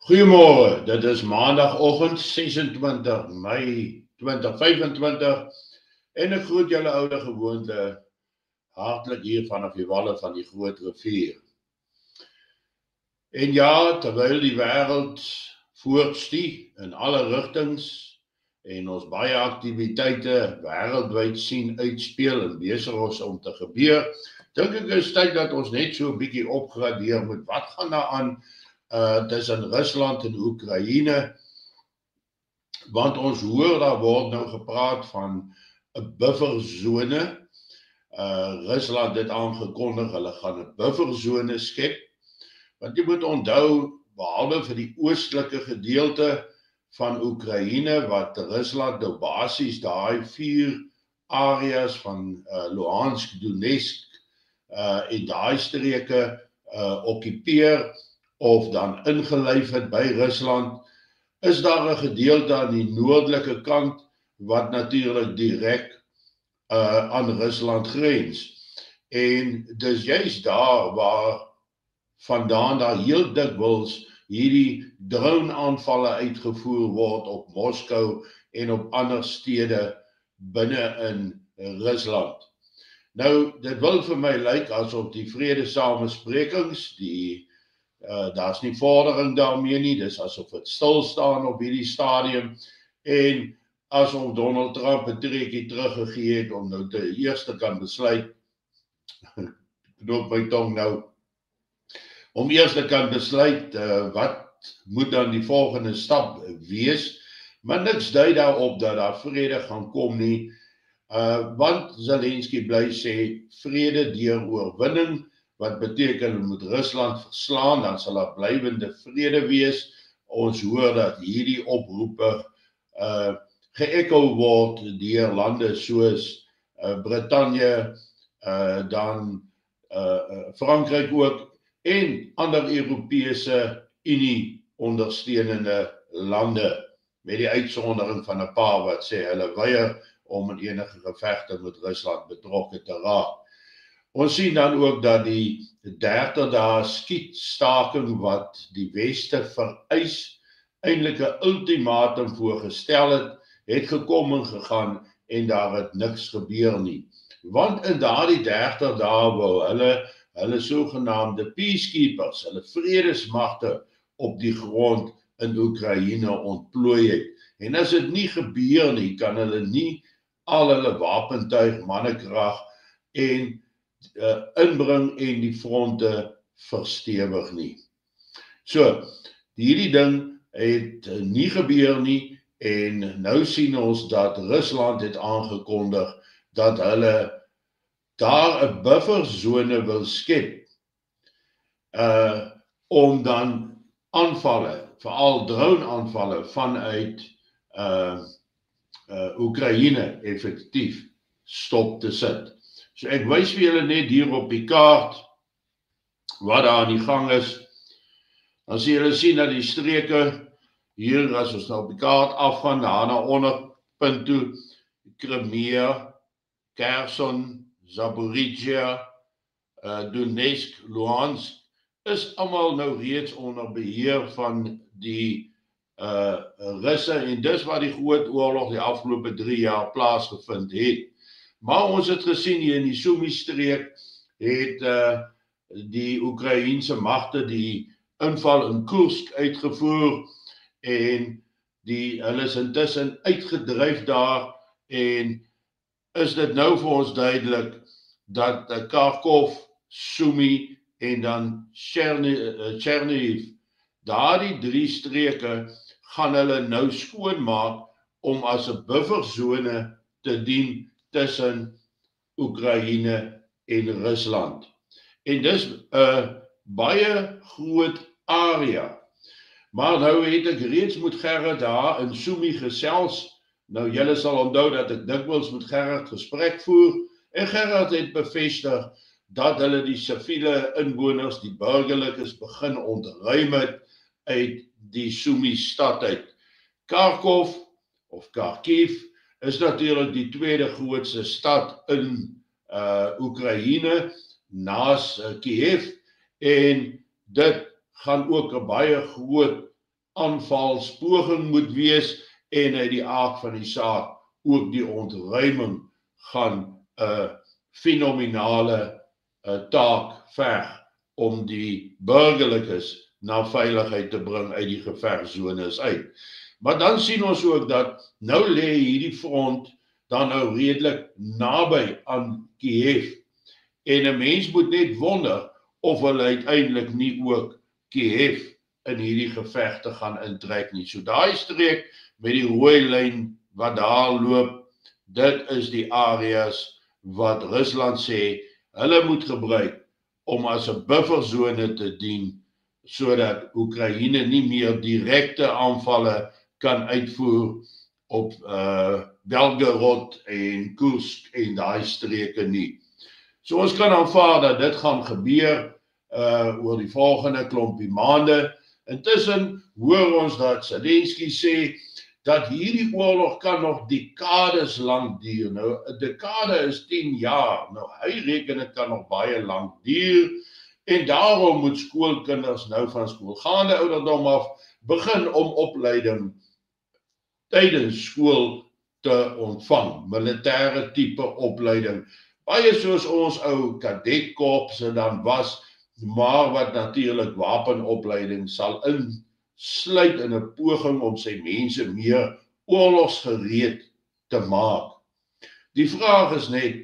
Goeiemôre, dit is maandagoggend 26 Mei 2025 en ek groet julle oude gewoonte hartlik hier vanaf die walle van die Groot Rivier. En ja, terwyl die wêreld voortstieg in alle rigtings en ons baie aktiwiteite wêreldwyd sien uitspeel en besig is om te gebeur, dink ek is tyd dat ons net so 'n bietjie opgradeer met wat gaan daar aan tussen Rusland en Oekraïne, want ons hoor daar word nou gepraat van 'n bufferzone. Rusland het aangekondig hulle gaan 'n bufferzone skep, want jy moet onthou, behalwe vir die oostelike gedeelte van Oekraïne wat Rusland nou basies daai 4 areas van Luhansk, Donetsk en daai streke okkupeer of dan ingelyf het by Rusland, is daar 'n gedeelte aan die noordelike kant wat natuurlik direk aan Rusland grens. En dis juist daar waar vandaan daar heel dikwels hierdie drone-aanvalle uitgevoer word op Moskou en op ander stede binne in Rusland. Nou, dit wil vir my lyk asof die vredesamesprekings, daar's nie vordering daarmee nie, dis asof dit stil staan op hierdie stadium en asof Donald Trump 'n treetjie teruggegee het om nou te eerste kan besluit, knoop my tong nou, om eerste kan besluit wat moet dan die volgende stap wees, maar niks dui daarop dat daar vrede gaan kom nie, want Zelensky bly sê vrede deur oorwinning, wat beteken moet Rusland verslaan, dan sal daar blywende vrede wees. Ons hoor dat hierdie oproepe geëcho word deur lande soos Brittanje, dan Frankryk ook en ander Europese Unie ondersteunende lande, met die uitsondering van 'n paar wat sê hulle weier om in enige gevegte met Rusland betrokke te raak. Ons sien dan ook dat die 30 dae skietstaking wat die Weste vereis, eintlik 'n ultimatum voorgestel het gekom en gegaan en daar het niks gebeur nie. Want in daardie 30 dae wou hulle sogenaamde peacekeepers, hulle vredesmagte op die grond in Oekraïne ontplooi het. En as dit nie gebeur nie, kan hulle nie al hulle wapentuig, mannekrag en inbring en die fronte verstewig nie. So, hierdie ding het nie gebeur nie en nou sien ons dat Rusland het aangekondig dat hulle daar 'n bufferzone wil skep om dan aanvalle, veral drone-aanvalle vanuit Oekraïne effektief stop te sit. So ek wys vir julle net hier op die kaart wat daar aan die gang is. Dan sien julle dat die streke hier, as ons nou op die kaart afgaan, na onderpunt toe, Crimea, Kherson, Zaporizhia, Donetsk, Luhansk, is almal nou reeds onder beheer van die Russe en dis waar die groot oorlog die afgelope 3 jaar plaasgevind het. Maar ons het gesien hier in die Sumy-streek het die Oekraïense magte die inval in Kursk uitgevoer en hulle is intussen uitgedryf daar en is dit nou vir ons duidelik dat Kharkov, Sumy en dan Chernihiv, daardie 3 streke gaan hulle nou skoonmaak om as 'n bufferzone te dien tussen Oekraïne en Rusland. En dis 'n baie groot area. Maar nou het ek reeds met Gerrit daar in Sumy gesels. Nou julle sal onthou dat ek dikwels met Gerrit gesprek voer en Gerrit het bevestig dat hulle die siviele inwoners, die burgerlikes begin ontruim het uit die Sumy stad uit. Kharkov of Kharkiv is natuurlik die tweede grootste stad in Oekraïne naas Kiev en dit gaan ook 'n baie groot aanvalspoging moet wees en uit die aard van die saak ook die ontruiming gaan 'n fenominale taak verg om die burgerlikes na veiligheid te bring uit die gevegzones uit. Maar dan sien ons ook dat nou lê hierdie front dan nou redelik naby aan Kiev en 'n mens moet net wonder of hulle uiteindelik nie ook Kiev in hierdie gevegte gaan intrek nie. So daai streek met die rooi lyn wat daar loop, dit is die areas wat Rusland sê hulle moet gebruik om as 'n bufferzone te dien sodat Oekraïne nie meer direkte aanvalle kan uitvoer op Belgorod en Kursk en daai streke nie. So ons kan aanvaar dat dit gaan gebeur oor die volgende klompie maande. Intussen hoor ons dat Zelensky sê dat hierdie oorlog kan nog dekades lank duur. Nou, 'n dekade is 10 jaar. Nou, hy reken dit kan nog baie lank duur. En daarom moet skoolkinders nou van skoolgaande ouderdom af begin om opleiding tydens skool te ontvang. Militêre tipe opleiding. Baie soos ons ou kadetkorpse dan was, maar wat natuurlik wapenopleiding sal insluit in 'n poging om sy mense meer oorlogsgereed te maak. Die vraag is net,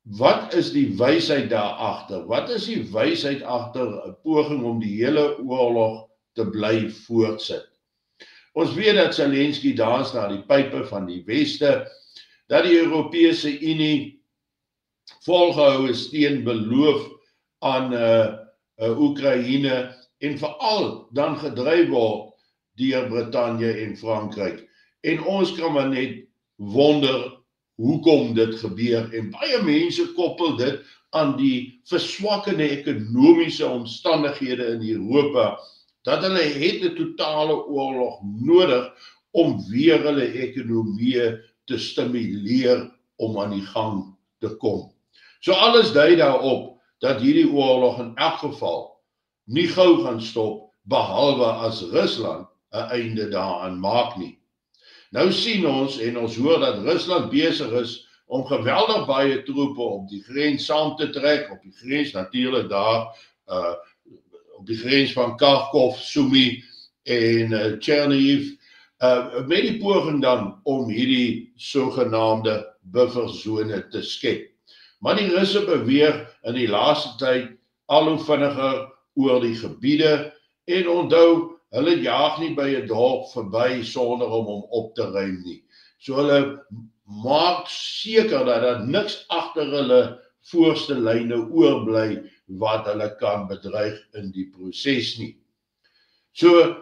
wat is die wysheid daar agter? Wat is die wysheid agter 'n poging om die hele oorlog te bly voortsit? Ons weet dat Zelensky dans na die pype van die Weste, dat die Europese Unie volgehoue steun beloof aan Oekraïne en veral dan gedryf word deur Brittanje en Frankryk. En ons kan maar net wonder hoekom dit gebeur en baie mense koppel dit aan die verswakkende ekonomiese omstandighede in Europa, dat hulle het 'n totale oorlog nodig om weer hulle ekonomie te stimuleer om aan die gang te kom. So alles dui daarop dat hierdie oorlog in elk geval nie gou gaan stop, behalwe as Rusland 'n einde daaraan maak nie. Nou sien ons en ons hoor dat Rusland besig is om geweldig baie troepe op die grens saam te trek, op die grens natuurlik daar, op die grens van Kharkov, Sumy en Chernihiv, met die poging dan om hierdie sogenaamde bufferzone te skep. Maar die Russe beweeg in die laaste tyd al hoe vinniger oor die gebiede en onthou, hulle jaag nie by 'n dorp verby sonder om hom op te ruim nie. So hulle maak seker dat daar niks agter hulle voorste lyne oorbly wat hulle kan bedreig in die proses nie. So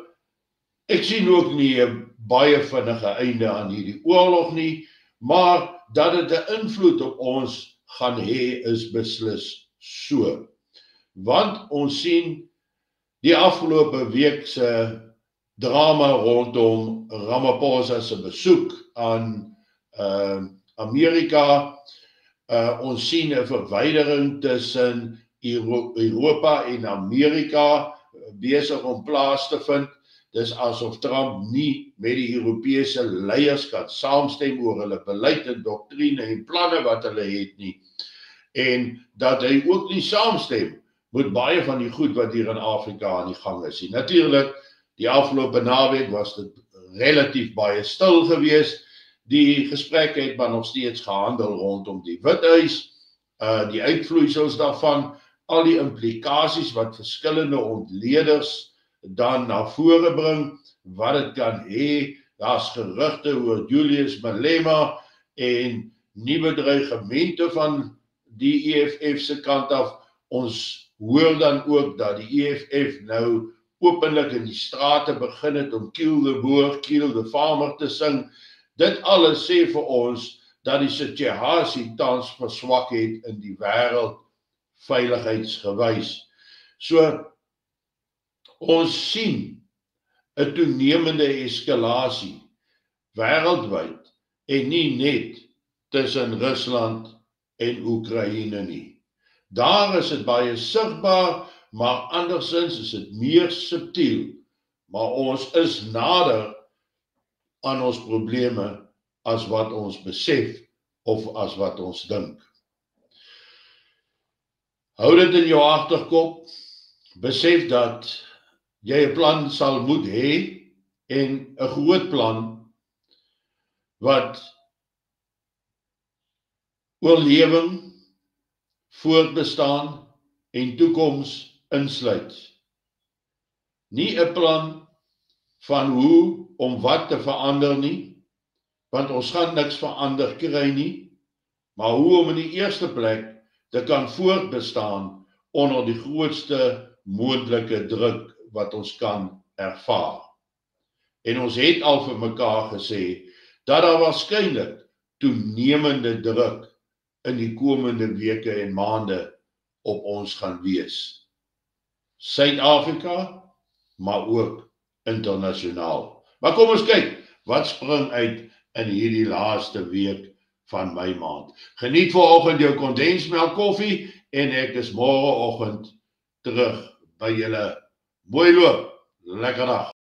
ek sien ook nie 'n baie vinnige einde aan hierdie oorlog nie, maar dat dit 'n invloed op ons gaan hê is beslis so. Want ons sien die afgelope week se drama rondom Ramaphosa se besoek aan Amerika. Ons sien 'n verwydering tussen Europa en Amerika besig om plaas te vind. Dis asof Trump nie met die Europese leiers kan saamstem oor hulle beleid en doktrine en planne wat hulle het nie. En dat hy ook nie saamstem met baie van die goed wat hier in Afrika aan die gang is. Natuurlik, die afgelope naweek was dit relatief baie stil geweest. Die gesprekke het maar nog steeds gehandel rondom die Withuis, die uitvloeisels daarvan, al die implikasies wat verskillende ontleeders dan na vore bring, wat dit kan hê. Daar's gerugte oor Julius Malema en nuwe dreigemente van die EFF se kant af. Ons hoor dan ook dat die EFF nou openlik in die strate begin het om Kill the Boer, Kill the Farmer te sing. Dit alles sê vir ons dat die situasie tans verswak het in die wêreld veiligheidsgewys. So ons sien 'n toenemende eskalasie wêreldwyd en nie net tussen Rusland en Oekraïne nie. Daar is dit baie sigbaar, maar andersins is dit meer subtiel maar ons is nader aan ons probleme as wat ons besef of as wat ons dink. Hou dit in jou agterkop, besef dat jy 'n plan sal moet hê en 'n groot plan wat oorlewing, voortbestaan en toekoms insluit. Nie 'n plan van hoe om wat te verander nie, want ons gaan niks verander kry nie, maar hoe om in die eerste plek te kan voortbestaan onder die grootste moontlike druk wat ons kan ervaar. En ons het al vir mekaar gesê dat daar waarskynlik toenemende druk in die komende weke en maande op ons gaan wees. Suid-Afrika, maar ook internasionaal. Maar kom ons kyk, wat spring uit in hierdie laaste week van my maand. Geniet vanoggend jou kondensmelk koffie en ek is môreoggend terug by julle. Mooi loop, lekker dag.